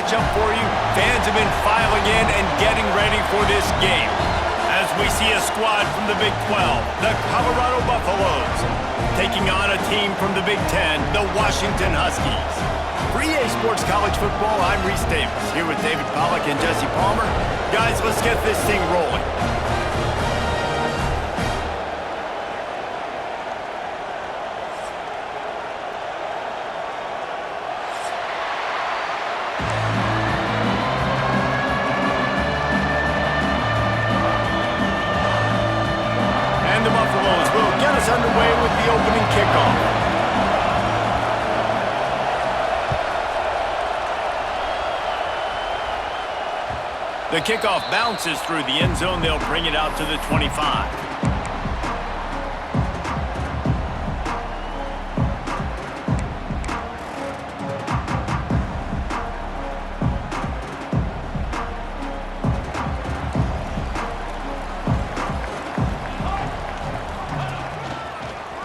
matchup for you. Fans have been filing in and getting ready for this game. As we see a squad from the Big 12, the Colorado Buffaloes, taking on a team from the Big 10, the Washington Huskies. For EA Sports College Football, I'm Reese Davis, here with David Pollack and Jesse Palmer. Guys, let's get this thing rolling. And the Buffaloes will get us underway with the opening kickoff. The kickoff bounces through the end zone. They'll bring it out to the 25.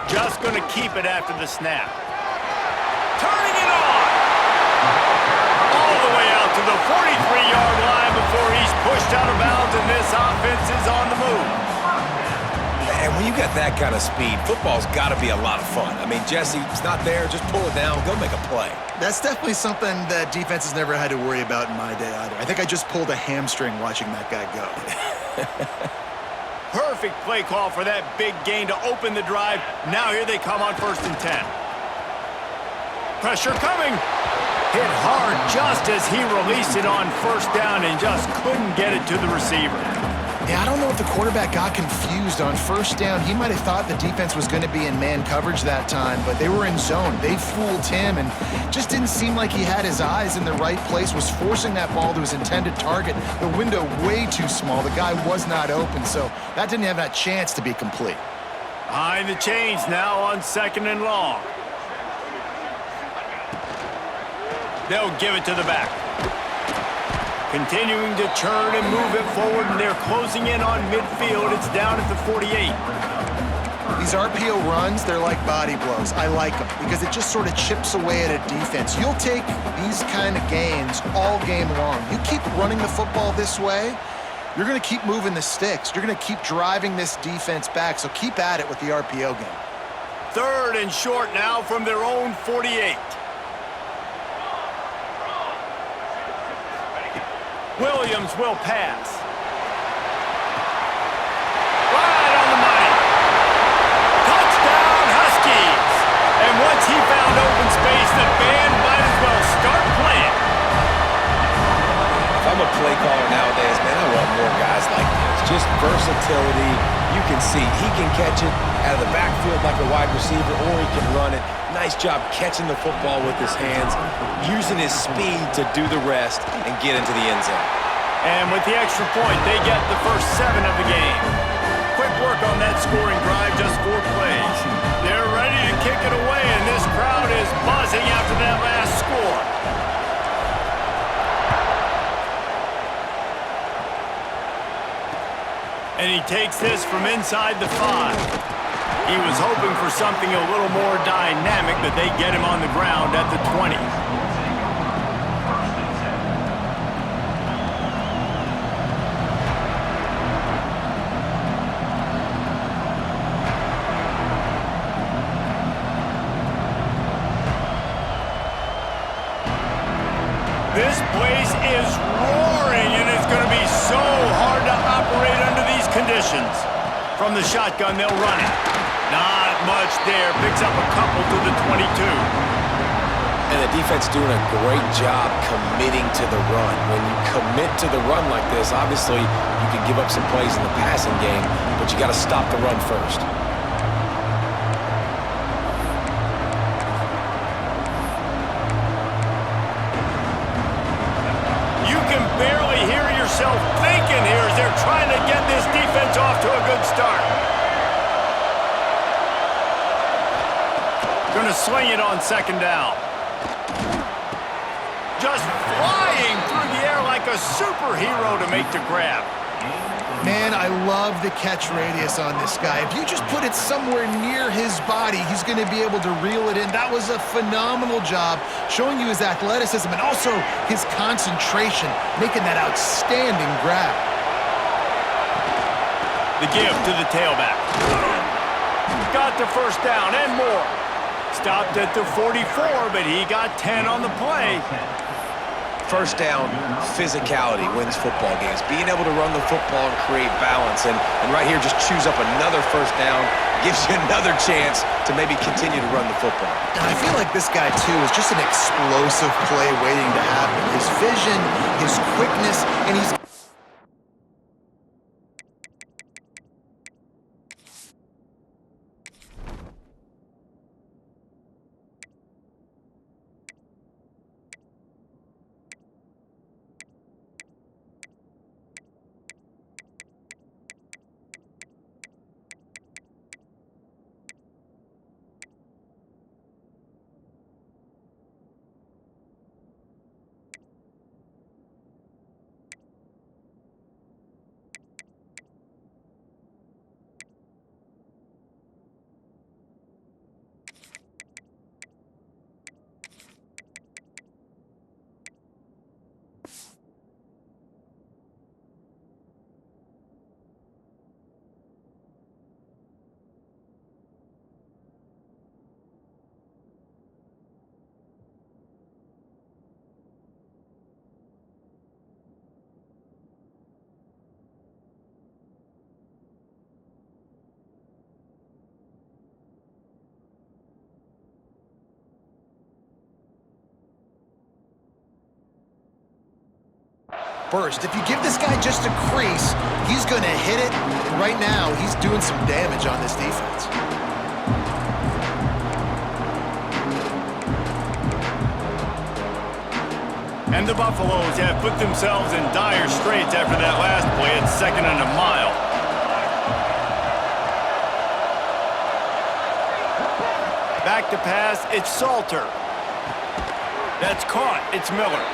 Just going to keep it after the snap. Turning it on! All the way out to the 43-yard line before he's pushed out of bounds, and this offense is on the move. And when you got that kind of speed, football's got to be a lot of fun. I mean, Jesse, it's not there. Just pull it down. Go make a play. That's definitely something that defenses never had to worry about in my day either. I think I just pulled a hamstring watching that guy go. Perfect play call for that big gain to open the drive. Now here they come on 1st and 10. Pressure coming. Hit hard just as he released it on 1st down and just couldn't get it to the receiver. Yeah, I don't know if the quarterback got confused on 1st down. He might have thought the defense was going to be in man coverage that time, but they were in zone. They fooled him and just didn't seem like he had his eyes in the right place, was forcing that ball to his intended target. The window way too small. The guy was not open, so that didn't have that chance to be complete. Behind the chains now on 2nd and long. They'll give it to the back. Continuing to churn and move it forward, and they're closing in on midfield. It's down at the 48. These RPO runs, they're like body blows. I like them because it just sort of chips away at a defense. You'll take these kind of gains all game long. You keep running the football this way, you're going to keep moving the sticks. You're going to keep driving this defense back, so keep at it with the RPO game. 3rd and short now from their own 48. Williams will pass. Right on the money. Touchdown, Huskies. And once he found open space, the band might as well start playing. If I'm a play caller nowadays, man, I want more guys like this. Just versatility. You can see he can catch it out of the backfield like a wide receiver, or he can run it. Nice job catching the football with his hands, using his speed to do the rest and get into the end zone. And with the extra point, they get the first 7 of the game. Quick work on that scoring drive, just 4 plays. They're ready to kick it away, and this crowd is buzzing after that last score. And he takes this from inside the 5. He was hoping for something a little more dynamic, but they get him on the ground at the 20. This place is roaring, and it's going to be so hard to operate under these conditions. From the shotgun, they'll run it. Not much there. Picks up a couple to the 22. And the defense doing a great job committing to the run. When you commit to the run like this, obviously you can give up some plays in the passing game, but you got to stop the run first. You can barely hear yourself thinking here as they're trying to get this defense off to a good start. Going to sling it on 2nd down. Just flying through the air like a superhero to make the grab. Man, I love the catch radius on this guy. If you just put it somewhere near his body, he's going to be able to reel it in. That was a phenomenal job, showing you his athleticism and also his concentration, making that outstanding grab. The give to the tailback. Got the first down and more. Stopped at the 44, but he got 10 on the play. First down, physicality wins football games. Being able to run the football and create balance. And right here, just choose up another first down, gives you another chance to maybe continue to run the football. And I feel like this guy, too, is just an explosive play waiting to happen. His vision, his quickness, and he's... burst. If you give this guy just a crease, he's going to hit it. And right now, he's doing some damage on this defense. And the Buffaloes have put themselves in dire straits after that last play at 2nd and a mile. Back to pass, it's Salter. That's caught, it's Miller.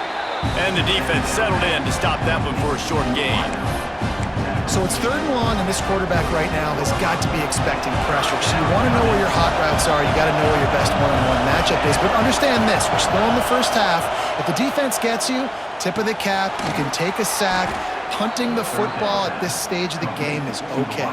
And the defense settled in to stop that one for a short gain. So it's 3rd and long, and this quarterback right now has got to be expecting pressure. So you want to know where your hot routes are. You got to know where your best one-on-one matchup is. But understand this, we're still in the first half. If the defense gets you, tip of the cap, you can take a sack. Punting the football at this stage of the game is okay.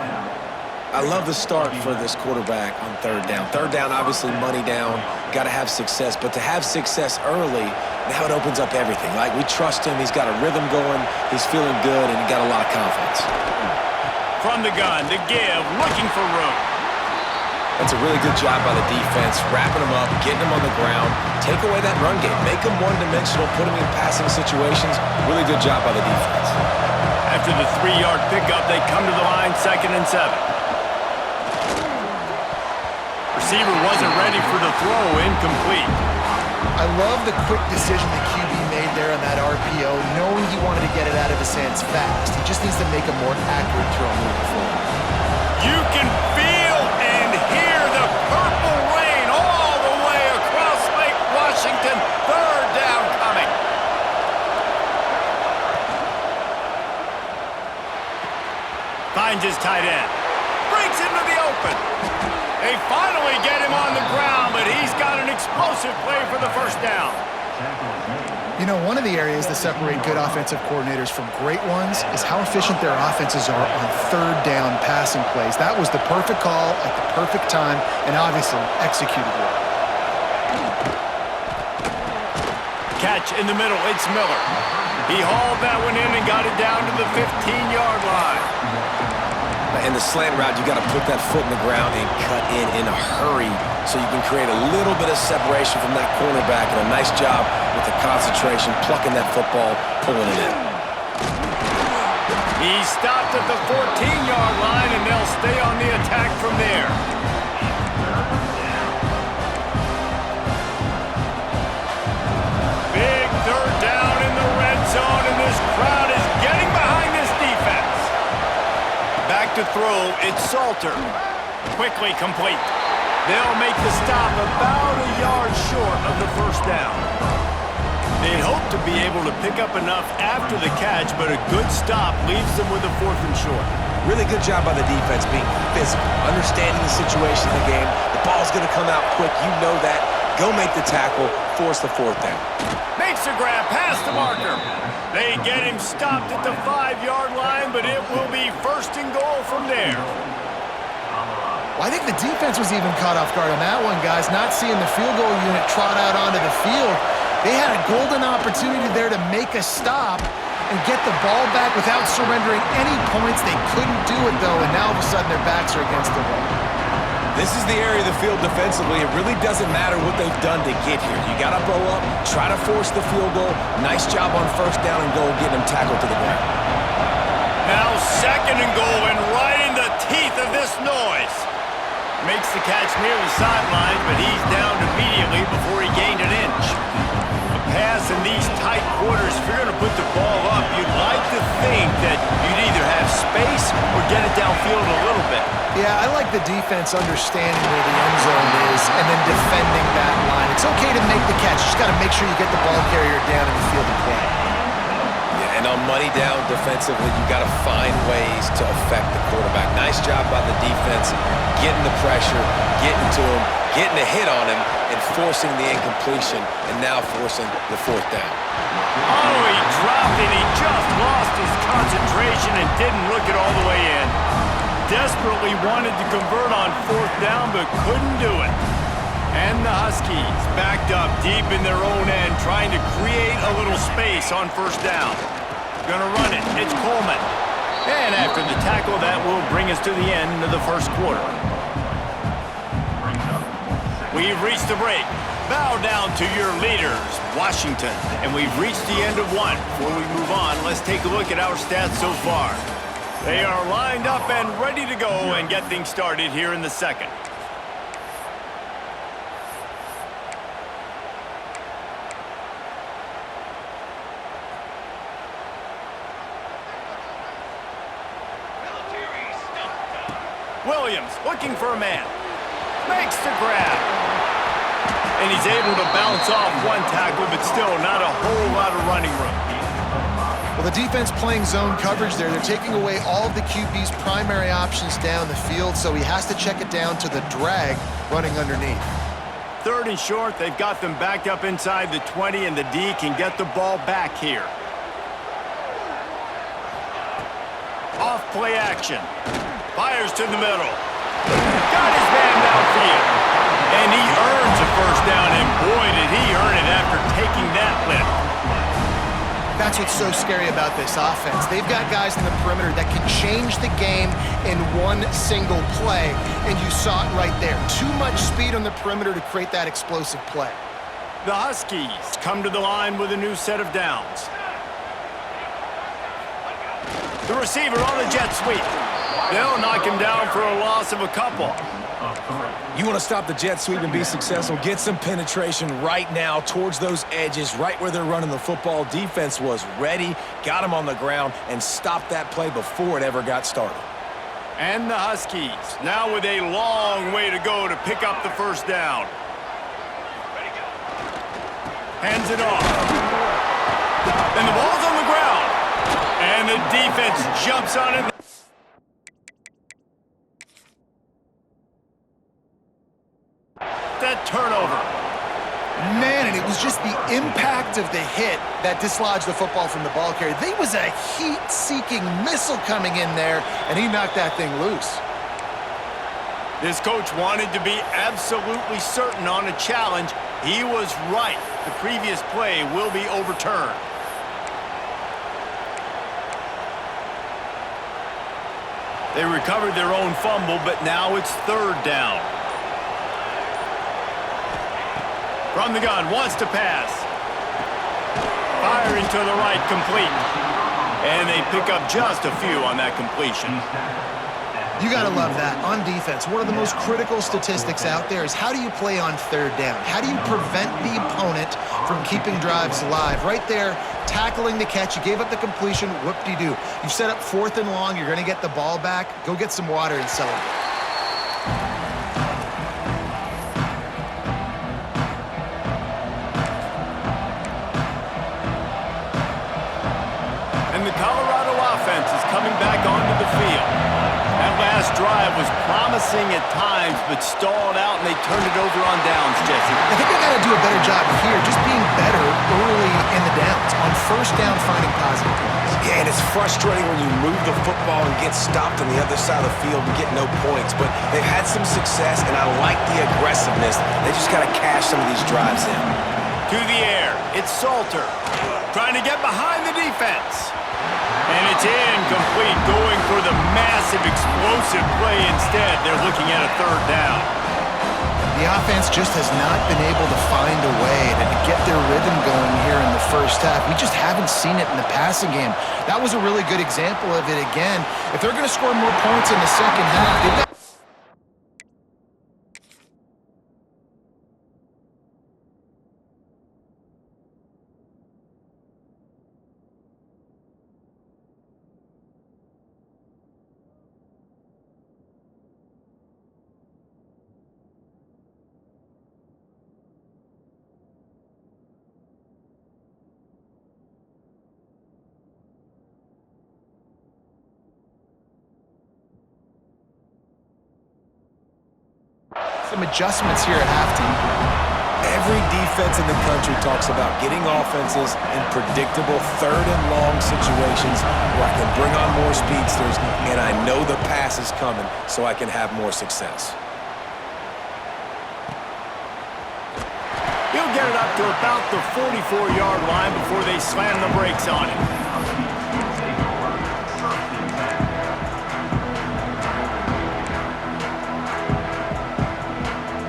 I love the start for this quarterback on 3rd down. 3rd down, obviously money down, got to have success. But to have success early, now it opens up everything. Like, we trust him, he's got a rhythm going, he's feeling good, and he got a lot of confidence. From the gun, the give, looking for room. That's a really good job by the defense, wrapping him up, getting him on the ground, take away that run game, make him one-dimensional, put him in passing situations. Really good job by the defense. After the 3-yard pickup, they come to the line, 2nd and 7. Receiver wasn't ready for the throw, incomplete. I love the quick decision the QB made there on that RPO, knowing he wanted to get it out of his hands fast. He just needs to make a more accurate throw moving forward. You can feel and hear the purple rain all the way across Lake Washington. 3rd down coming. Finds his tight end. Breaks into the open. They finally get him on the ground, but he's got an explosive play for the first down. You know, one of the areas that separate good offensive coordinators from great ones is how efficient their offenses are on 3rd down passing plays. That was the perfect call at the perfect time and obviously executed well. Catch in the middle, it's Miller. He hauled that one in and got it down to the 15-yard line. In the slant route, you got to put that foot in the ground and cut in a hurry so you can create a little bit of separation from that cornerback, and a nice job with the concentration, plucking that football, pulling it in. He stopped at the 14-yard line, and they'll stay on the attack from there. Big 3rd down in the red zone, and this crowd is getting behind this defense. Back to throw, it's Salter. Quickly complete. They'll make the stop about a yard short of the first down. They'd hope to be able to pick up enough after the catch, but a good stop leaves them with a 4th and short. Really good job by the defense being physical, understanding the situation in the game. The ball's going to come out quick. You know that. Go make the tackle, force the 4th down. Makes a grab past the marker. They get him stopped at the 5-yard line, but it will be 1st and goal from there. Well, I think the defense was even caught off guard on that one, guys. Not seeing the field goal unit trot out onto the field. They had a golden opportunity there to make a stop and get the ball back without surrendering any points. They couldn't do it, though, and now all of a sudden their backs are against the wall. This is the area of the field defensively. It really doesn't matter what they've done to get here. You got to bow up, try to force the field goal. Nice job on 1st down and goal, getting them tackled to the ground. Now 2nd and goal, and right in the teeth of this noise. Makes the catch near the sideline, but he's down immediately before he gained an inch. A pass in these tight quarters, if you're going to put the ball up, you'd like to think that you'd either have space or get it downfield a little bit. Yeah, I like the defense understanding where the end zone is and then defending that line. It's okay to make the catch. You just got to make sure you get the ball carrier down in the field of play. Yeah, and on money down defensively, you got to find ways to affect the quarterback. Nice job by the defense, getting the pressure, getting to him, getting a hit on him, and forcing the incompletion, and now forcing the 4th down. Oh, he dropped it. He just lost his concentration and didn't look it all the way in. Desperately wanted to convert on 4th down, but couldn't do it. And the Huskies backed up deep in their own end, trying to create a little space on 1st down. Gonna run it. It's Coleman. And after the tackle, that will bring us to the end of the 1st quarter. We've reached the break. Bow down to your leaders, Washington. And we've reached the end of one. Before we move on, let's take a look at our stats so far. They are lined up and ready to go and get things started here in the 2nd. Williams looking for a man. Makes the grab. And he's able to bounce off one tackle, but still not a whole lot of running room. Well, the defense playing zone coverage there. They're taking away all of the QB's primary options down the field, so he has to check it down to the drag running underneath. 3rd and short. They've got them backed up inside the 20, and the D can get the ball back here. Off play action. Fires to the middle. Got his man downfield. And he earns a 1st down, and boy, did he earn it after taking that lift. That's what's so scary about this offense. They've got guys in the perimeter that can change the game in one single play, and you saw it right there. Too much speed on the perimeter to create that explosive play. The Huskies come to the line with a new set of downs. The receiver on the jet sweep. They'll knock him down for a loss of a couple. You want to stop the jet sweep and be successful, get some penetration right now towards those edges, right where they're running the football. Defense was ready, got him on the ground, and stopped that play before it ever got started. And the Huskies now with a long way to go to pick up the 1st down. Hands it off. And the ball's on the ground. And the defense jumps on it. That turnover. Man, and it was just the impact of the hit that dislodged the football from the ball carrier. There was a heat-seeking missile coming in there, and he knocked that thing loose. This coach wanted to be absolutely certain on a challenge. He was right. The previous play will be overturned. They recovered their own fumble, but now it's 3rd down. From the gun, wants to pass. Firing to the right, complete. And they pick up just a few on that completion. You got to love that. On defense, one of the most critical statistics out there is how do you play on 3rd down? How do you prevent the opponent from keeping drives alive? Right there, tackling the catch. You gave up the completion, whoop-de-doo. You've set up 4th and long. You're going to get the ball back. Go get some water and celebrate. And the Colorado offense is coming back onto the field. That last drive was promising at times, but stalled out, and they turned it over on downs, Jesse. I think they got to do a better job here, just being better early in the downs. On first down, finding positive points. Yeah, and it's frustrating when you move the football and get stopped on the other side of the field and get no points. But they've had some success, and I like the aggressiveness. They just got to cash some of these drives in. To the air, it's Salter, trying to get behind the defense. And it's incomplete, going for the massive, explosive play instead. They're looking at a third down. The offense just has not been able to find a way to get their rhythm going here in the first half. We just haven't seen it in the passing game. That was a really good example of it again. If they're going to score more points in the second half, they've got some adjustments here at halftime. Every defense in the country talks about getting offenses in predictable third and long situations where I can bring on more speedsters and I know the pass is coming so I can have more success. He'll get it up to about the 44-yard line before they slam the brakes on him.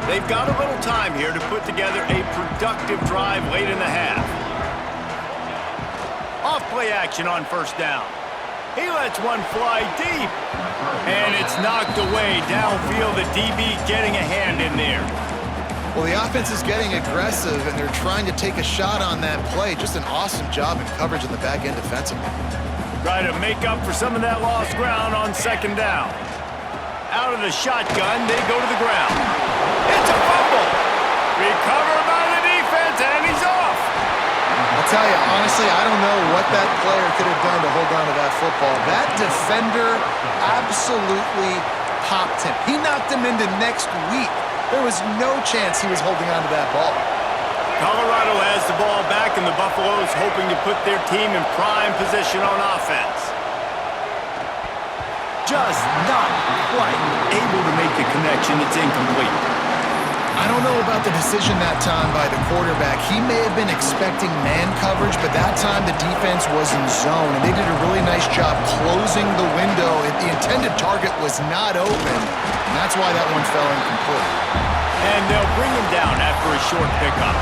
They've got a little time here to put together a productive drive late in the half. Off play action on first down. He lets one fly deep. And it's knocked away downfield. The DB getting a hand in there. Well, the offense is getting aggressive, and they're trying to take a shot on that play. Just an awesome job in coverage in the back end defensively. Try to make up for some of that lost ground on second down. Out of the shotgun, they go to the ground. It's a fumble. Recovered by the defense, and he's off. I'll tell you, honestly, I don't know what that player could have done to hold on to that football. That defender absolutely popped him. He knocked him into next week. There was no chance he was holding on to that ball. Colorado has the ball back, and the Buffaloes hoping to put their team in prime position on offense. Just not quite able to make the connection. It's incomplete. I don't know about the decision that time by the quarterback. He may have been expecting man coverage, but that time the defense was in zone, and they did a really nice job closing the window. The intended target was not open, and that's why that one fell incomplete. And they'll bring him down after a short pickup.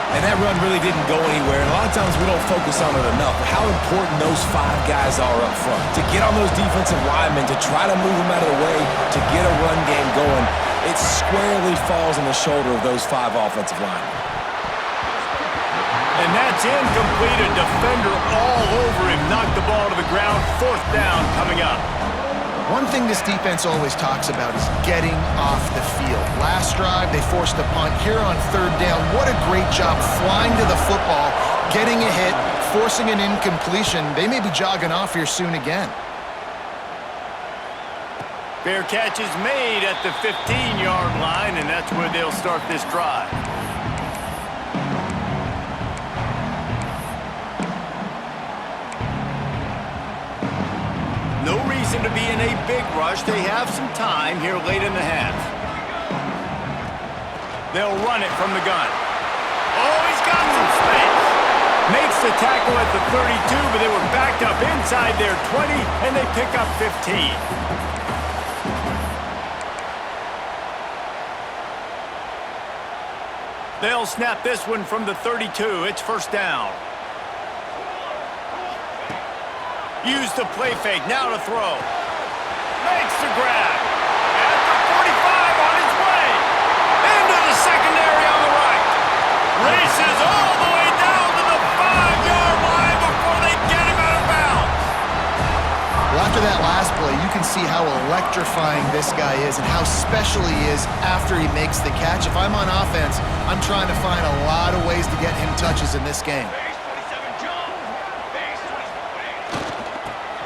And that run really didn't go anywhere, and a lot of times we don't focus on it enough. How important those five guys are up front. To get on those defensive linemen, to try to move them out of the way, to get a run game going, it squarely falls on the shoulder of those five offensive linemen. And that's incomplete. A defender all over him. Knocked the ball to the ground. Fourth down coming up. One thing this defense always talks about is getting off the field. Last drive, they forced a punt. Here on third down, what a great job flying to the football, getting a hit, forcing an incompletion. They may be jogging off here soon again. Fair catch is made at the 15-yard line, and that's where they'll start this drive. No reason to be in a big rush. They have some time here late in the half. They'll run it from the gun. Oh, he's got some space. Makes the tackle at the 32, but they were backed up inside their 20, and they pick up 15. They'll snap this one from the 32. It's first down. Use the play fake, now to throw. Makes the grab. At the 45 on his way. Into the secondary on the right. Races all the way down to the 5-yard line before they get him out of bounds. Well, after that last play, you can see how electrifying this guy is and how special he is after he makes the catch. If I'm on offense, I'm trying to find a lot of ways to get him touches in this game.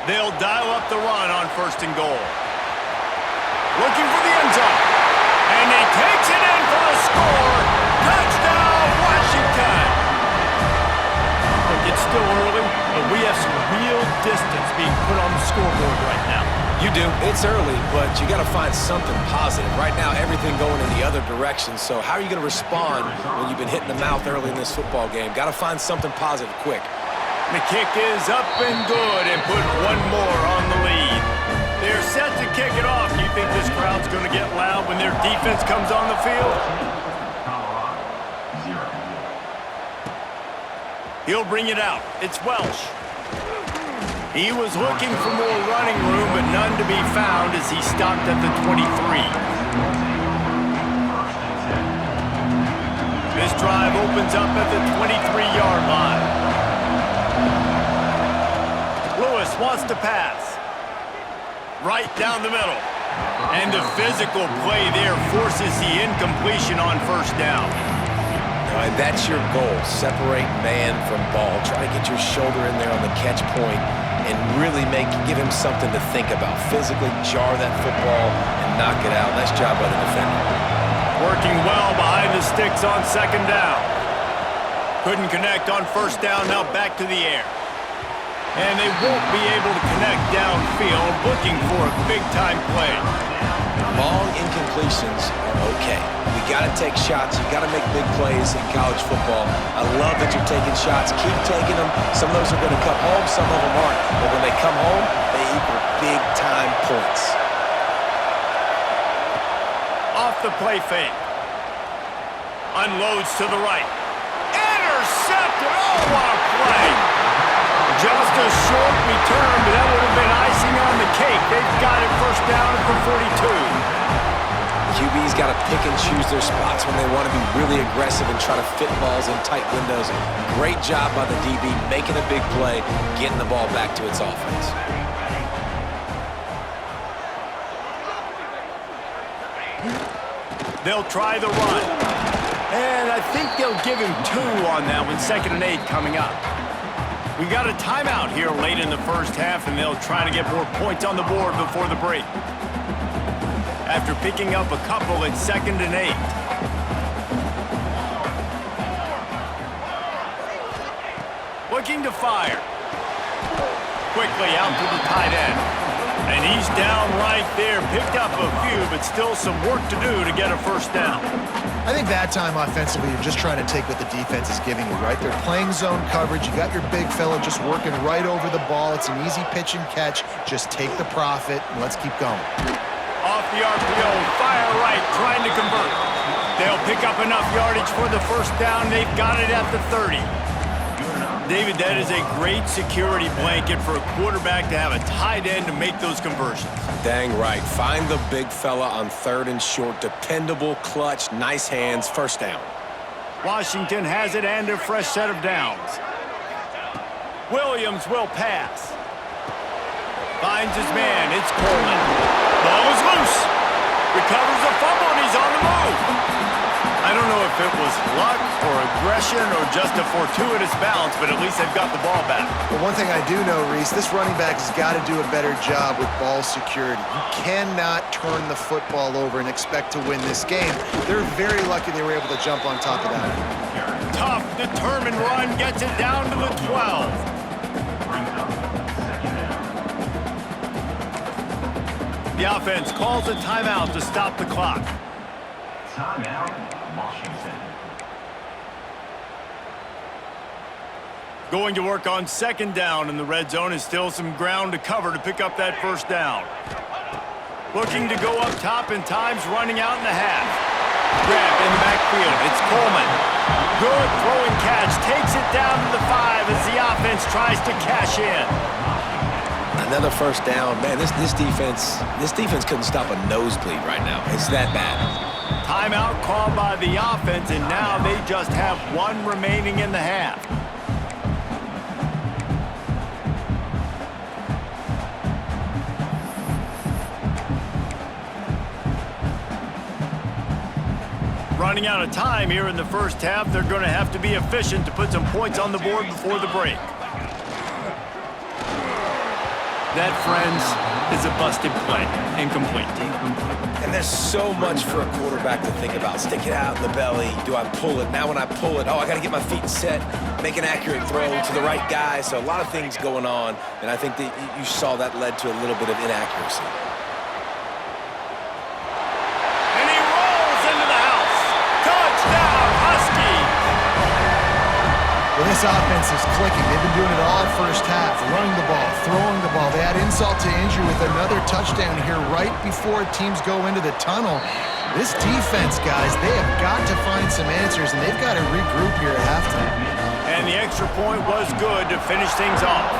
They'll dial up the run on 1st and goal. Looking for the end zone. And he takes it in for the score. Touchdown, Washington. Look, it's still early, but we have some real distance being put on the scoreboard right now. You do. It's early, but you got to find something positive. Right now, everything going in the other direction. So how are you going to respond when you've been hit in the mouth early in this football game? Got to find something positive quick. The kick is up and good and put one more on the lead. They're set to kick it off. Do you think this crowd's going to get loud when their defense comes on the field? He'll bring it out. It's Welsh. He was looking for more running room, but none to be found as he stopped at the 23. This drive opens up at the 23-yard line. Lewis wants to pass. Right down the middle. And the physical play there forces the incompletion on 1st down. And that's your goal. Separate man from ball. Try to get your shoulder in there on the catch point and really give him something to think about. Physically jar that football and knock it out. Nice job by the defender. Working well behind the sticks on 2nd down. Couldn't connect on 1st down, now back to the air. And they won't be able to connect downfield, looking for a big-time play. Long incompletions are okay. We got to take shots. You got to make big plays in college football. I love that you're taking shots. Keep taking them. Some of those are going to come home. Some of them aren't. But when they come home, they equal big-time points. Off the play fake. Unloads to the right. Intercepted. Oh, what a play. Just a short return, but that would have been icing on the cake. They've got it 1st down for 42. QB's got to pick and choose their spots when they want to be really aggressive and try to fit balls in tight windows. Great job by the DB, making a big play, getting the ball back to its offense. They'll try the run. And I think they'll give him 2 on that one. 2nd and 8 coming up. We got a timeout here late in the 1st half, and they'll try to get more points on the board before the break. After picking up a couple at 2nd and 8. Looking to fire. Quickly out to the tight end. And he's down right there. Picked up a few, but still some work to do to get a 1st down. I think that time offensively, you're just trying to take what the defense is giving you, right? They're playing zone coverage. You got your big fella just working right over the ball. It's an easy pitch and catch. Just take the profit, and let's keep going. Off the RPO, fire right, trying to convert. They'll pick up enough yardage for the 1st down. They've got it at the 30. David, that is a great security blanket for a quarterback to have a tight end to make those conversions. Dang right. Find the big fella on 3rd and short. Dependable, clutch, nice hands, 1st down. Washington has it and a fresh set of downs. Williams will pass. Finds his man. It's Coleman. Ball is loose. Recovers the fumble, and he's on the move. I don't know if it was luck or aggression or just a fortuitous bounce, but at least they've got the ball back. Well, one thing I do know, Reese, this running back has got to do a better job with ball security. You cannot turn the football over and expect to win this game. They're very lucky they were able to jump on top of that. Tough, determined run gets it down to the 12. The offense calls a timeout to stop the clock. Timeout, Washington. Going to work on 2nd down in the red zone is still some ground to cover to pick up that 1st down. Looking to go up top and time's running out in the half. Grab in the backfield. It's Coleman. Good throwing catch. Takes it down to the 5 as the offense tries to cash in. Another 1st down. Man, this defense couldn't stop a nosebleed right now. It's that bad. Timeout called by the offense, and now they just have 1 remaining in the half. Running out of time here in the 1st half. They're going to have to be efficient to put some points on the board before the break. That, friends, is a busted play. Incomplete. And there's so much for a quarterback to think about. Stick it out in the belly. Do I pull it? Now when I pull it, I got to get my feet set, make an accurate throw to the right guy. So a lot of things going on, and I think that you saw that led to a little bit of inaccuracy. And he rolls into the house. Touchdown, Huskies! Well, this offense is clicking. They've been doing it all first half, running the ball, throwing the ball. They add insult to injury with another touchdown here right before teams go into the tunnel. This defense, guys, they have got to find some answers, and they've got to regroup here at halftime. And the extra point was good to finish things off.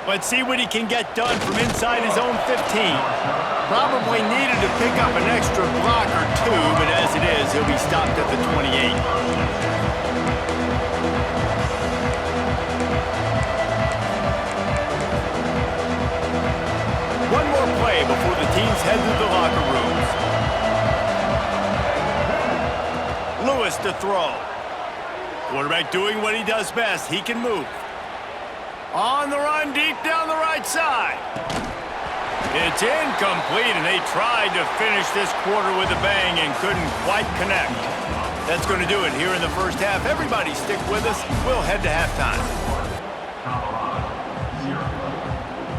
Let's see what he can get done from inside his own 15. Probably needed to pick up an extra block or two, but as it is, he'll be stopped at the 28. One more play before the teams head to the locker rooms. Lewis to throw. Quarterback doing what he does best. He can move. On the run, deep down the right side. It's incomplete, and they tried to finish this quarter with a bang and couldn't quite connect. That's going to do it here in the first half. Everybody stick with us. We'll head to halftime.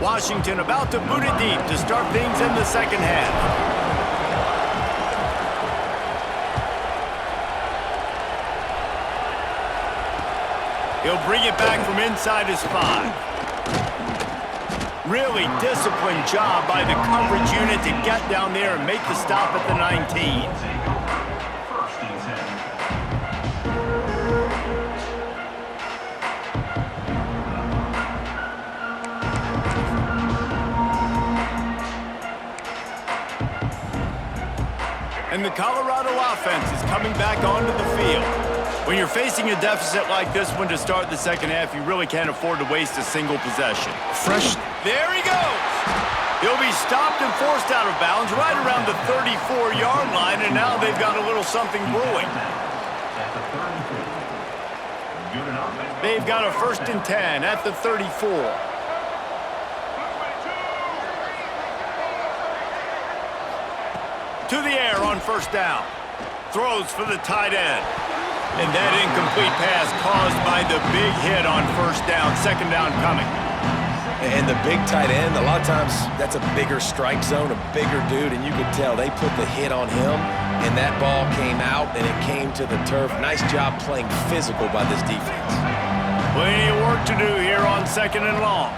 Washington about to boot it deep to start things in the second half. He'll bring it back from inside his 5. Really disciplined job by the coverage unit to get down there and make the stop at the 19. And the Colorado offense is coming back onto the field. When you're facing a deficit like this one to start the second half, you really can't afford to waste a single possession. There he goes! He'll be stopped and forced out of bounds right around the 34-yard line, and now they've got a little something brewing. They've got a 1st and 10 at the 34. To the air on 1st down. Throws for the tight end. And that incomplete pass caused by the big hit on 1st down. 2nd down coming. And the big tight end, a lot of times that's a bigger strike zone, a bigger dude, and you could tell they put the hit on him, and that ball came out, and it came to the turf. Nice job playing physical by this defense. Plenty of work to do here on 2nd and long.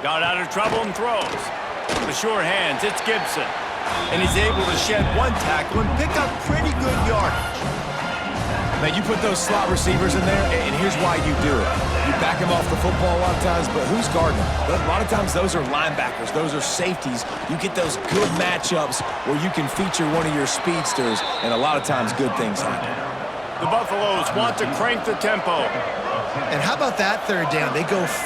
Got out of trouble and throws. The sure hands, it's Gibson. And he's able to shed one tackle and pick up pretty good yardage. Now, you put those slot receivers in there, and here's why you do it. You back them off the football a lot of times, but who's guarding them? A lot of times those are linebackers. Those are safeties. You get those good matchups where you can feature one of your speedsters, and a lot of times good things happen. The Buffaloes want to crank the tempo. And how about that 3rd down? They go 5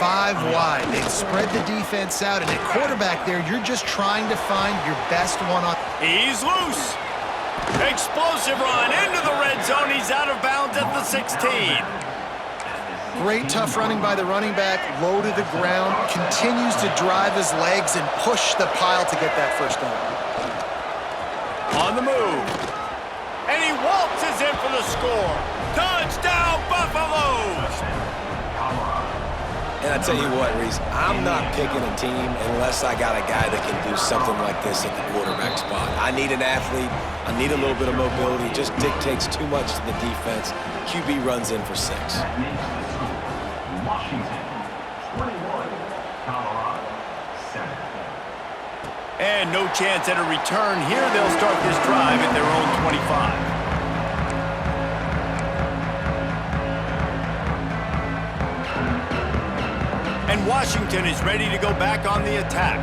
wide. They spread the defense out, and at quarterback there, you're just trying to find your best one-on. He's loose. Explosive run into the red zone. He's out of bounds at the 16. Great tough running by the running back, low to the ground, continues to drive his legs and push the pile to get that 1st down. On the move. And he waltzes in for the score. Touchdown, Buffaloes! And I tell you what, Reese, I'm not picking a team unless I got a guy that can do something like this at the quarterback spot. I need an athlete. I need a little bit of mobility. It just dictates too much to the defense. QB runs in for 6. Washington, 21, Colorado, 7. And no chance at a return here. They'll start this drive at their own 25. And Washington is ready to go back on the attack.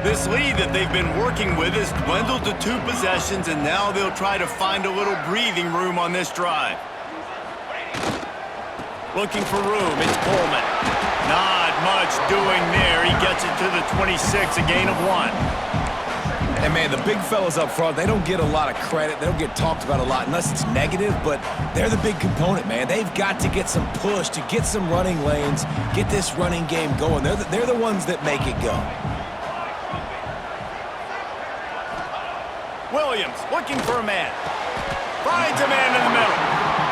This lead that they've been working with has dwindled to 2 possessions, and now they'll try to find a little breathing room on this drive. Looking for room, it's Coleman. Not much doing there. He gets it to the 26, a gain of 1. And, man, the big fellas up front, they don't get a lot of credit. They don't get talked about a lot unless it's negative, but they're the big component, man. They've got to get some push, to get some running lanes, get this running game going. They're the ones that make it go. Williams looking for a man. Finds a man in the middle.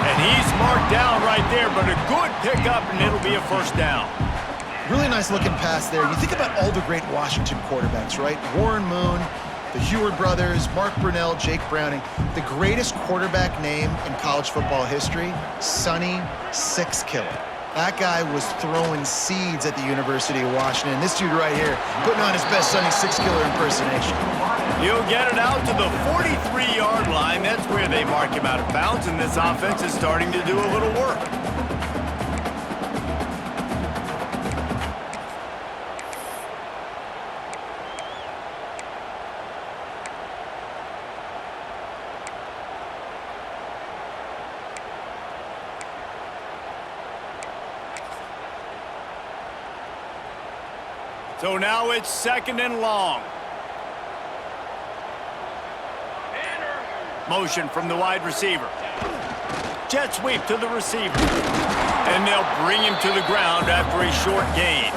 And he's marked down right there, but a good pickup, and it'll be a first down. Really nice looking pass there. You think about all the great Washington quarterbacks, right? Warren Moon, the Heward brothers, Mark Brunell, Jake Browning. The greatest quarterback name in college football history, Sonny Six Killer. That guy was throwing seeds at the University of Washington. This dude right here, putting on his best Sonny Six Killer impersonation. He'll get it out to the 43-yard line. That's where they mark him out of bounds, and this offense is starting to do a little work. So now it's 2nd and long. Motion from the wide receiver. Jet sweep to the receiver. And they'll bring him to the ground after a short gain.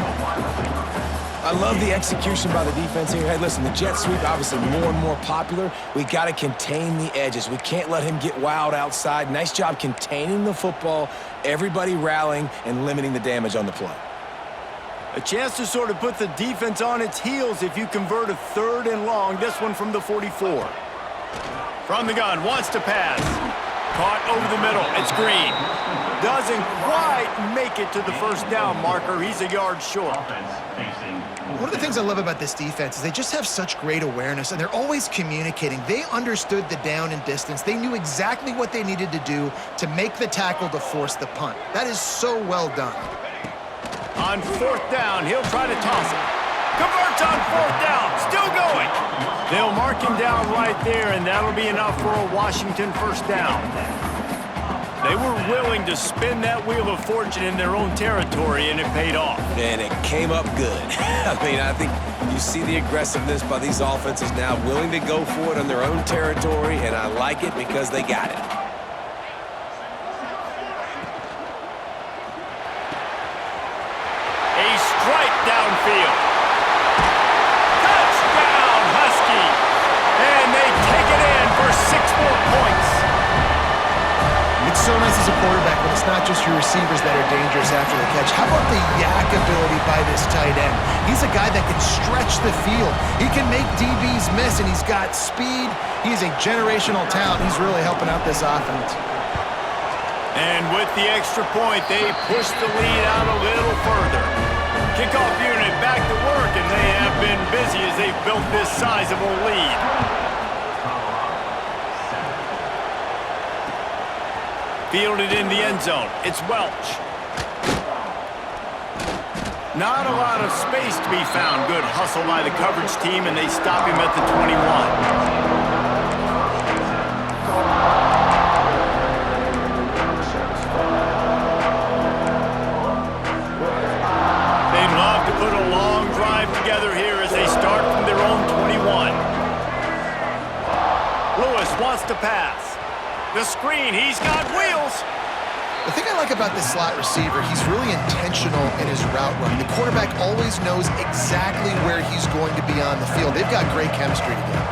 I love the execution by the defense here. Hey, listen, the jet sweep obviously more and more popular. We got to contain the edges. We can't let him get wild outside. Nice job containing the football, everybody rallying and limiting the damage on the play. A chance to sort of put the defense on its heels if you convert a 3rd and long. This one from the 44. From the gun, wants to pass. Caught over the middle, it's Green. Doesn't quite make it to the first down marker. He's a yard short. One of the things I love about this defense is they just have such great awareness, and they're always communicating. They understood the down and distance. They knew exactly what they needed to do to make the tackle to force the punt. That is so well done. On 4th down, he'll try to toss it. Converts on 4th down, still going. They'll mark him down right there, and that'll be enough for a Washington first down. They were willing to spin that wheel of fortune in their own territory, and it paid off. And it came up good. I mean, I think you see the aggressiveness by these offenses now, willing to go for it on their own territory, and I like it because they got it. Downfield. Touchdown, Husky. And they take it in for 6 more points. It's so nice as a quarterback when it's not just your receivers that are dangerous after the catch. How about the yak ability by this tight end? He's a guy that can stretch the field. He can make DBs miss, and he's got speed. He's a generational talent. He's really helping out this offense. And with the extra point, they push the lead out a little further. Kickoff unit back to work, and they have been busy as they've built this sizable lead. Fielded in the end zone. It's Welch. Not a lot of space to be found. Good hustle by the coverage team, and they stop him at the 21. Put a long drive together here as they start from their own 21. Lewis wants to pass. The screen, he's got wheels. The thing I like about this slot receiver, he's really intentional in his route running. The quarterback always knows exactly where he's going to be on the field. They've got great chemistry together.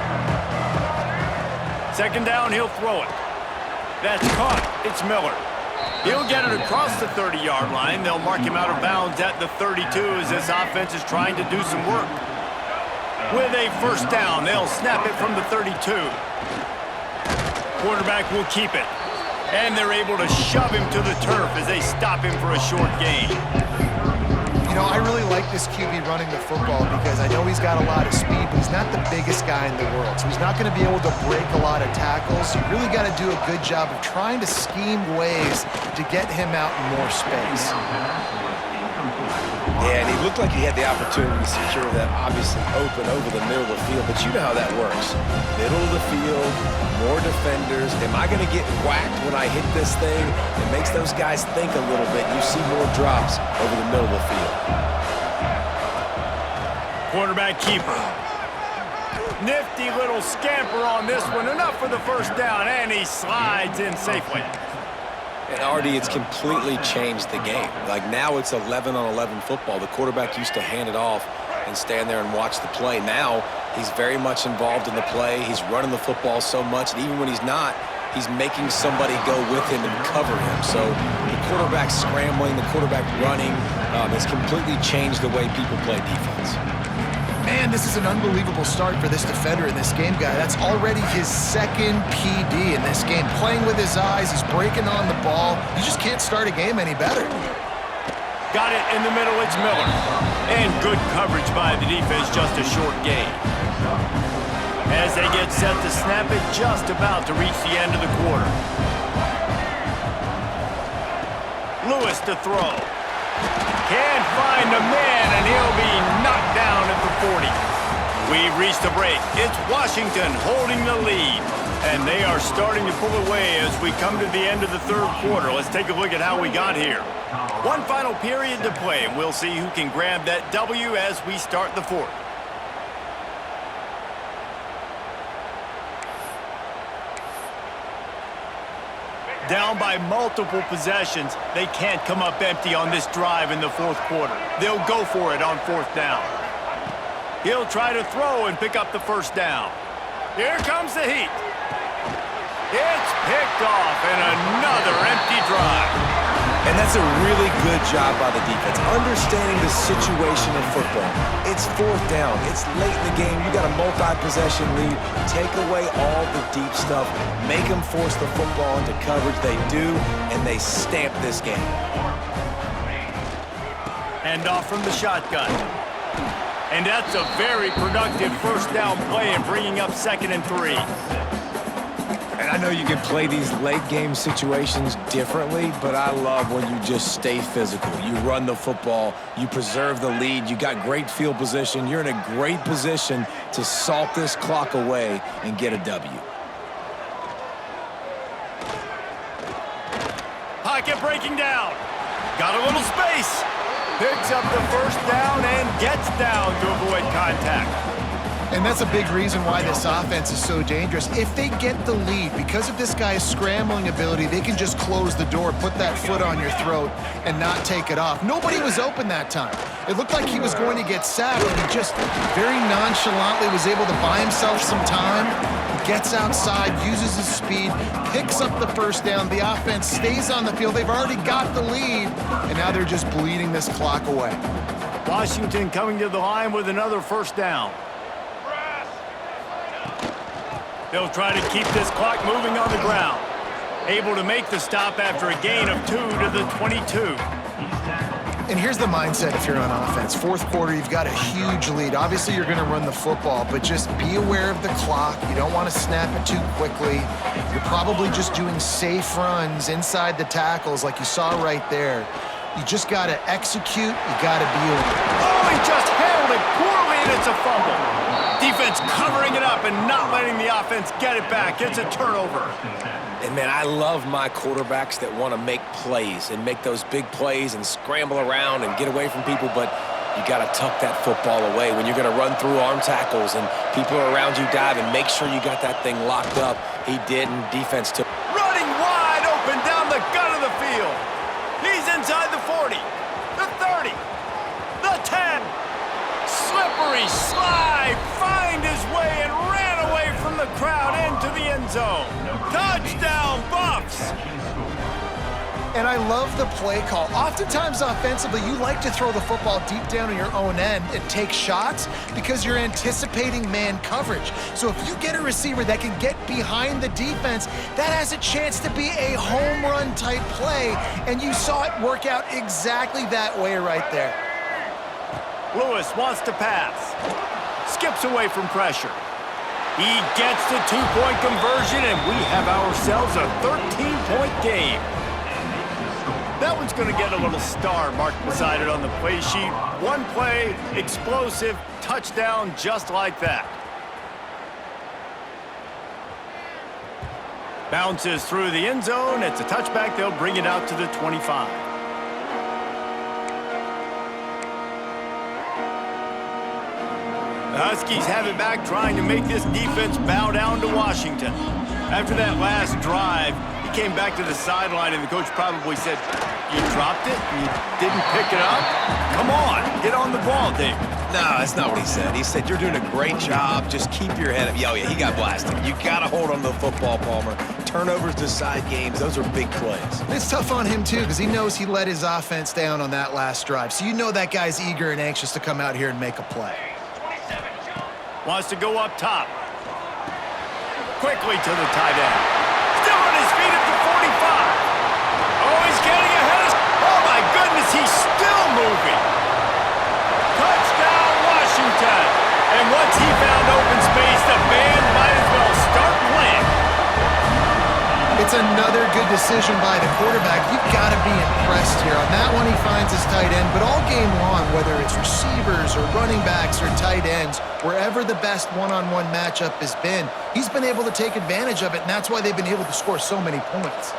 2nd down, he'll throw it. That's caught. It's Miller. He'll get it across the 30-yard line. They'll mark him out of bounds at the 32 as this offense is trying to do some work. With a first down, they'll snap it from the 32. Quarterback will keep it. And they're able to shove him to the turf as they stop him for a short gain. You know, I really like this QB running the football because I know he's got a lot of speed, but he's not the biggest guy in the world. So he's not going to be able to break a lot of tackles. You really got to do a good job of trying to scheme ways to get him out in more space. Yeah, and he looked like he had the opportunity to secure that obviously open over the middle of the field, but you know how that works. Middle of the field, more defenders. Am I going to get whacked when I hit this thing? It makes those guys think a little bit. You see more drops over the middle of the field. Quarterback keeper. Nifty little scamper on this one. Enough for the first down, and he slides in safely. And RD, it's completely changed the game. Like now it's 11-on-11 football. The quarterback used to hand it off and stand there and watch the play. Now he's very much involved in the play. He's running the football so much, and even when he's not, he's making somebody go with him and cover him. So the quarterback scrambling, the quarterback running has completely changed the way people play defense. Man, this is an unbelievable start for this defender in this game, guy. That's already his second PD in this game. Playing with his eyes, he's breaking on the ball. You just can't start a game any better. Got it in the middle, it's Miller. And good coverage by the defense, just a short gain. As they get set to snap it, just about to reach the end of the quarter. Lewis to throw. Can't find a man, and he'll be knocked down at the 40. We've reached the break. It's Washington holding the lead, and they are starting to pull away as we come to the end of the third quarter. Let's take a look at how we got here. One final period to play, and we'll see who can grab that W as we start the fourth. Down by multiple possessions, they can't come up empty on this drive in the fourth quarter. They'll go for it on fourth down. He'll try to throw and pick up the first down. Here comes the heat. It's picked off, and another empty drive. And that's a really good job by the defense, understanding the situation of football. It's fourth down. It's late in the game. You got a multi-possession lead. Take away all the deep stuff. Make them force the football into coverage. They do, and they stamp this game. Hand off from the shotgun. And that's a very productive first down play and bringing up 2nd and 3. And I know you can play these late game situations differently, but I love when you just stay physical. You run the football, you preserve the lead, you got great field position. You're in a great position to salt this clock away and get a W. Pocket breaking down. Got a little space. Picks up the first down and gets down to avoid contact. And that's a big reason why this offense is so dangerous. If they get the lead, because of this guy's scrambling ability, they can just close the door, put that foot on your throat, and not take it off. Nobody was open that time. It looked like he was going to get sacked, and he just very nonchalantly was able to buy himself some time. He gets outside, uses his speed, picks up the first down. The offense stays on the field. They've already got the lead, and now they're just bleeding this clock away. Washington coming to the line with another first down. They'll try to keep this clock moving on the ground. Able to make the stop after a gain of 2 to the 22. And here's the mindset if you're on offense. Fourth quarter, you've got a huge lead. Obviously, you're going to run the football, but just be aware of the clock. You don't want to snap it too quickly. You're probably just doing safe runs inside the tackles like you saw right there. You just got to execute. You got to be aware. Oh, he just handled it poorly, and it's a fumble. Defense covering it up and not letting the offense get it back. It's a turnover. And, man, I love my quarterbacks that want to make plays and make those big plays and scramble around and get away from people, but you got to tuck that football away. When you're going to run through arm tackles and people are around you diving, make sure you got that thing locked up. He did, and defense took. Running wide open down the gut of the field. He's inside the 40, the 30, the 10. Slippery slide, find his way and ran away from the crowd into the end zone. Touchdown, Buffs! And I love the play call. Oftentimes offensively, you like to throw the football deep down in your own end and take shots because you're anticipating man coverage. So if you get a receiver that can get behind the defense, that has a chance to be a home run type play, and you saw it work out exactly that way right there. Lewis wants to pass. Skips away from pressure. He gets the two-point conversion, and we have ourselves a 13-point game. That one's going to get a little star marked beside it on the play sheet. One play, explosive, touchdown just like that. Bounces through the end zone. It's a touchback. They'll bring it out to the 25. The Huskies have it back, trying to make this defense bow down to Washington. After that last drive, he came back to the sideline, and the coach probably said, "You dropped it? You didn't pick it up? Come on, get on the ball, Dave." No, that's not what he said. He said, "You're doing a great job. Just keep your head up." Oh, yeah, he got blasted. You got to hold on to the football, Palmer. Turnovers decide games. Those are big plays. It's tough on him, too, because he knows he let his offense down on that last drive. So you know that guy's eager and anxious to come out here and make a play. Wants to go up top. Quickly to the tight end. Still on his feet at the 45. Oh, he's getting ahead. Oh, my goodness, he's still moving. Touchdown, Washington. And once he found open space, the band might as well start playing. It's another good decision by the quarterback. You've got to be impressed here. On that one, he finds his tight end. But all game long, whether it's receivers or running backs or tight ends, wherever the best one-on-one matchup has been, he's been able to take advantage of it, and that's why they've been able to score so many points.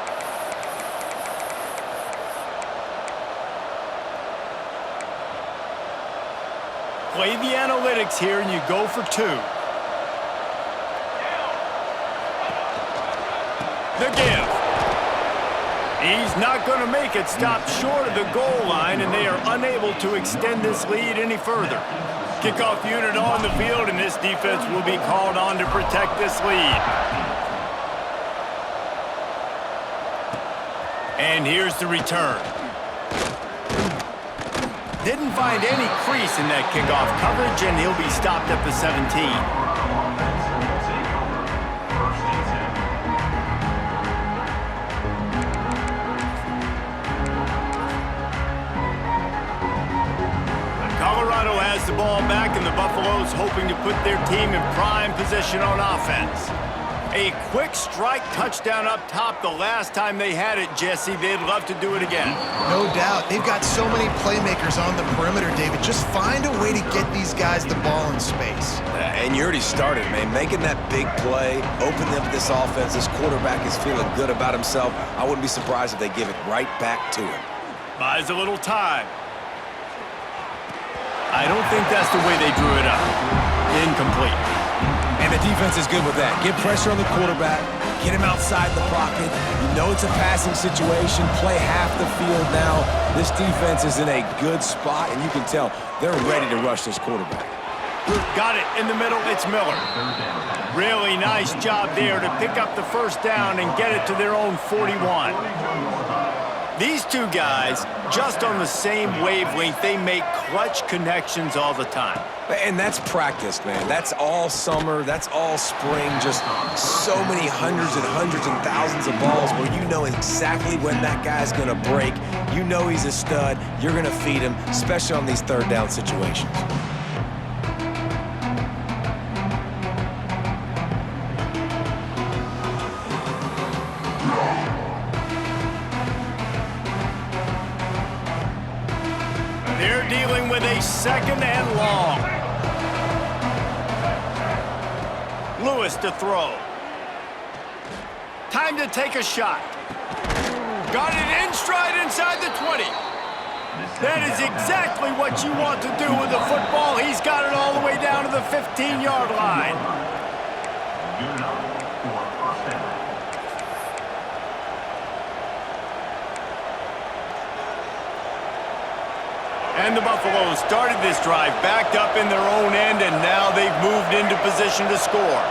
Play the analytics here, and you go for two. The give. He's not going to make it. Stop short of the goal line, and they are unable to extend this lead any further. Kickoff unit on the field, and this defense will be called on to protect this lead. And here's the return. Didn't find any crease in that kickoff coverage, and he'll be stopped at the 17. Colorado has the ball back, and the Buffaloes hoping to put their team in prime position on offense. A quick strike touchdown up top the last time they had it, Jesse. They'd love to do it again. No doubt. They've got so many playmakers on the perimeter, David. Just find a way to get these guys the ball in space. And you already started, man. Making that big play, opening up this offense. This quarterback is feeling good about himself. I wouldn't be surprised if they give it right back to him. Buys a little time. I don't think that's the way they drew it up. Incomplete. And the defense is good with that. Get pressure on the quarterback. Get him outside the pocket. You know it's a passing situation. Play half the field now. This defense is in a good spot, and you can tell they're ready to rush this quarterback. Got it in the middle. It's Miller. Really nice job there to pick up the first down and get it to their own 41. These two guys, just on the same wavelength, they make clutch connections all the time. And that's practice, man. That's all summer. That's all spring. Just so many hundreds and thousands of balls where you know exactly when that guy's going to break. You know he's a stud. You're going to feed him, especially on these third down situations. They're dealing with a second and long. Lewis to throw. Time to take a shot. Got it in stride inside the 20. That is exactly what you want to do with the football. He's got it all the way down to the 15-yard line. Good enough for first down. And the Buffaloes started this drive backed up in their own end, and now they've moved into position to score.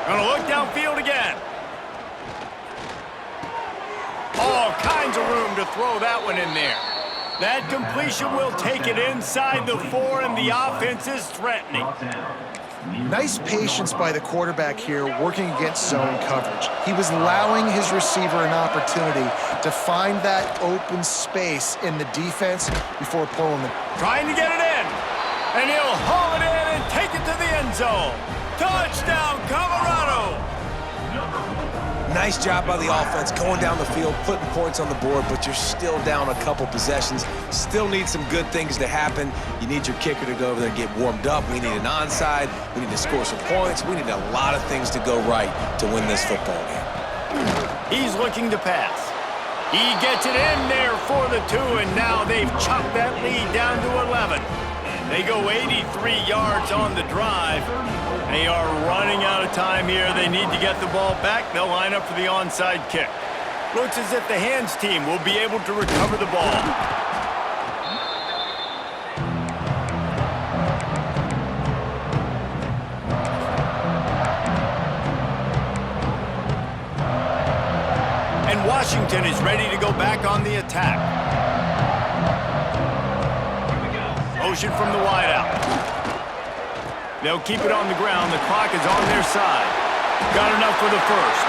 Gonna look downfield again. All kinds of room to throw that one in there. That completion will take it inside the 4, and the offense is threatening. Nice patience by the quarterback here working against zone coverage. He was allowing his receiver an opportunity to find that open space in the defense before pulling it. Trying to get it in, and he'll haul it in and take it to the end zone. Touchdown, Colorado! Nice job by the offense going down the field, putting points on the board, but you're still down a couple possessions. Still need some good things to happen. You need your kicker to go over there and get warmed up. We need an onside. We need to score some points. We need a lot of things to go right to win this football game. He's looking to pass. He gets it in there for the 2, and now they've chopped that lead down to 11. They go 83 yards on the drive. They are running out of time here. They need to get the ball back. They'll line up for the onside kick. Looks as if the hands team will be able to recover the ball. And Washington is ready to go back on the attack. Motion from the wideout. They'll keep it on the ground. The clock is on their side. Got enough for the first.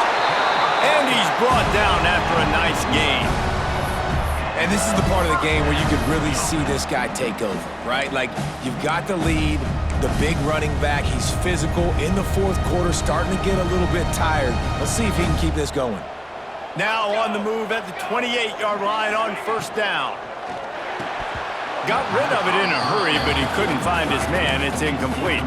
And he's brought down after a nice gain. And this is the part of the game where you could really see this guy take over, right? Like, you've got the lead, the big running back. He's physical in the fourth quarter, starting to get a little bit tired. Let's see if he can keep this going. Now on the move at the 28-yard line on first down. Got rid of it in a hurry, but he couldn't find his man. It's incomplete.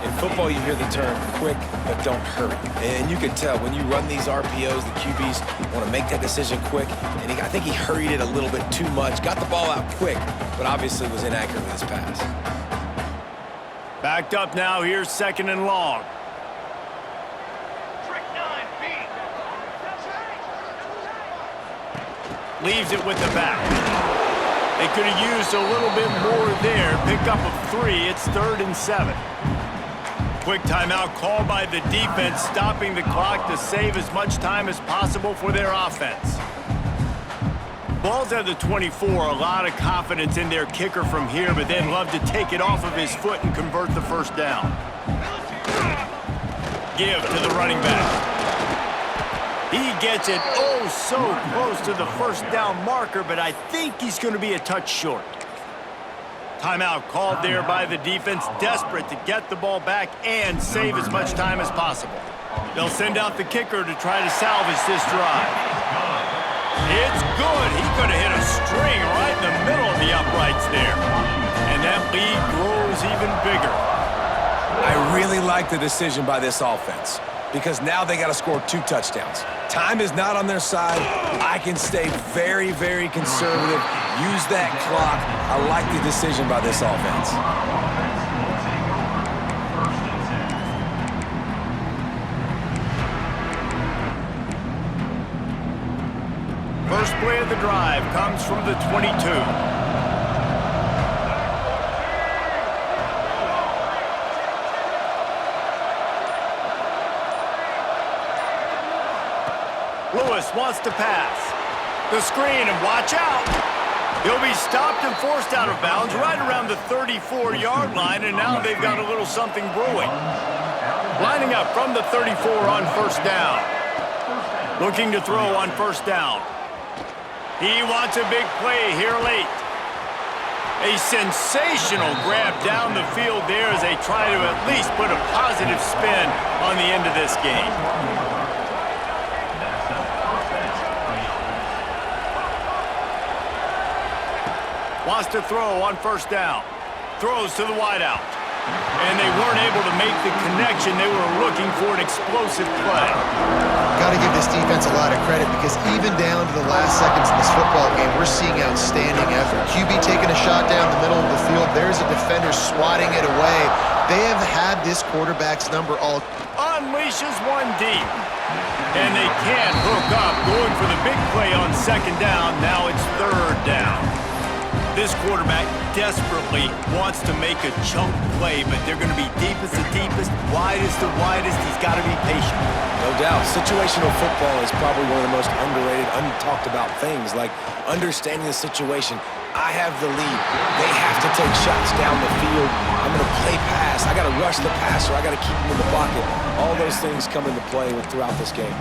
In football, you hear the term quick, but don't hurry. And you can tell when you run these RPOs, the QBs want to make that decision quick. And I think he hurried it a little bit too much. Got the ball out quick, but obviously was inaccurate with his pass. Backed up now. Here's 2nd and long. Leaves it with the back. They could have used a little bit more there. Pick up a 3. It's 3rd and 7. Quick timeout called by the defense, stopping the clock to save as much time as possible for their offense. Ball's at the 24. A lot of confidence in their kicker from here, but they'd love to take it off of his foot and convert the first down. Give to the running back. He gets it oh so close to the first down marker, but I think he's going to be a touch short. Timeout called there by the defense, desperate to get the ball back and save as much time as possible. They'll send out the kicker to try to salvage this drive. It's good. He could have hit a string right in the middle of the uprights there. And that lead grows even bigger. I really like the decision by this offense, because now they got to score 2 touchdowns. Time is not on their side. I can stay very, very conservative. Use that clock. I like the decision by this offense. First play of the drive comes from the 22. Lewis wants to pass. The screen, and watch out. He'll be stopped and forced out of bounds right around the 34-yard line, and now they've got a little something brewing. Lining up from the 34 on first down. Looking to throw on first down. He wants a big play here late. A sensational grab down the field there as they try to at least put a positive spin on the end of this game. Wants to throw on first down. Throws to the wideout. And they weren't able to make the connection. They were looking for an explosive play. Got to give this defense a lot of credit, because even down to the last seconds in this football game, we're seeing outstanding effort. QB taking a shot down the middle of the field. There's a defender swatting it away. They have had this quarterback's number all. Unleashes one deep. And they can't hook up. Going for the big play on second down. Now it's third down. This quarterback desperately wants to make a chunk play, but they're going to be deepest to deepest, widest to widest. He's got to be patient. No doubt. Situational football is probably one of the most underrated, untalked about things, like understanding the situation. I have the lead. They have to take shots down the field. I'm going to play pass. I got to rush the passer. I got to keep him in the pocket. All those things come into play throughout this game.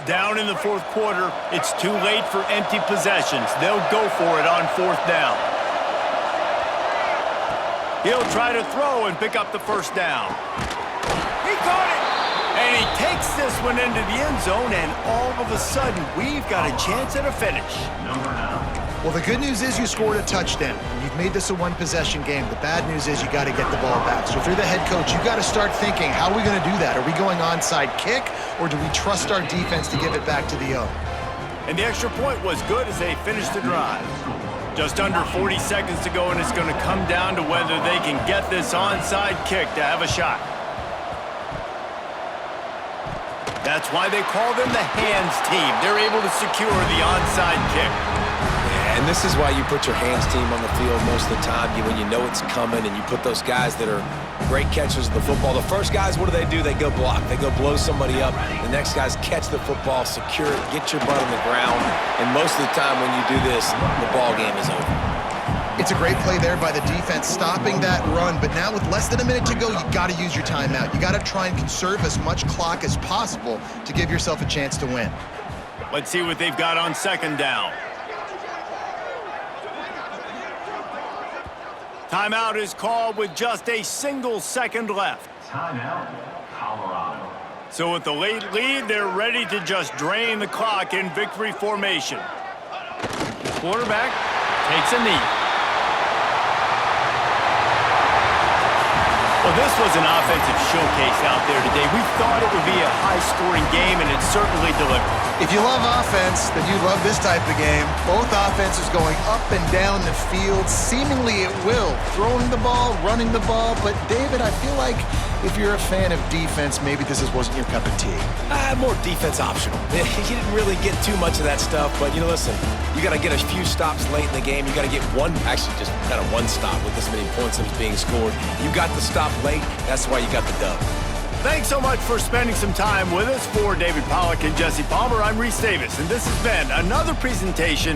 Down in the fourth quarter, it's too late for empty possessions. They'll go for it on fourth down. He'll try to throw and pick up the first down. He caught it! And he takes this one into the end zone, and all of a sudden, we've got a chance at a finish. Number 9. Well, the good news is you scored a touchdown. You've made this a one-possession game. The bad news is you got to get the ball back. So if you're the head coach, you got to start thinking, how are we going to do that? Are we going onside kick, or do we trust our defense to give it back to the O? And the extra point was good as they finished the drive. Just under 40 seconds to go, and it's going to come down to whether they can get this onside kick to have a shot. That's why they call them the hands team. They're able to secure the onside kick. And this is why you put your hands team on the field most of the time, when you know it's coming, and you put those guys that are great catchers of the football. The first guys, what do? They go block. They go blow somebody up. The next guys catch the football, secure it, get your butt on the ground. And most of the time when you do this, the ball game is over. It's a great play there by the defense, stopping that run. But now with less than a minute to go, you got to use your timeout. You got to try and conserve as much clock as possible to give yourself a chance to win. Let's see what they've got on second down. Timeout is called with just a single second left. Timeout, Colorado. So with the late lead, they're ready to just drain the clock in victory formation. Quarterback takes a knee. Well, this was an offensive showcase out there today. We thought it would be a high-scoring game, and it certainly delivered. If you love offense, then you love this type of game. Both offenses going up and down the field, seemingly at will. Throwing the ball, running the ball. But, David, I feel like if you're a fan of defense, maybe this wasn't your cup of tea. More defense optional. You didn't really get too much of that stuff, but, listen, you got to get a few stops late in the game. You got to get just kind of one stop with this many points that was being scored. You got the stop late. That's why you got the dub. Thanks so much for spending some time with us. For David Pollack and Jesse Palmer, I'm Reese Davis, and this has been another presentation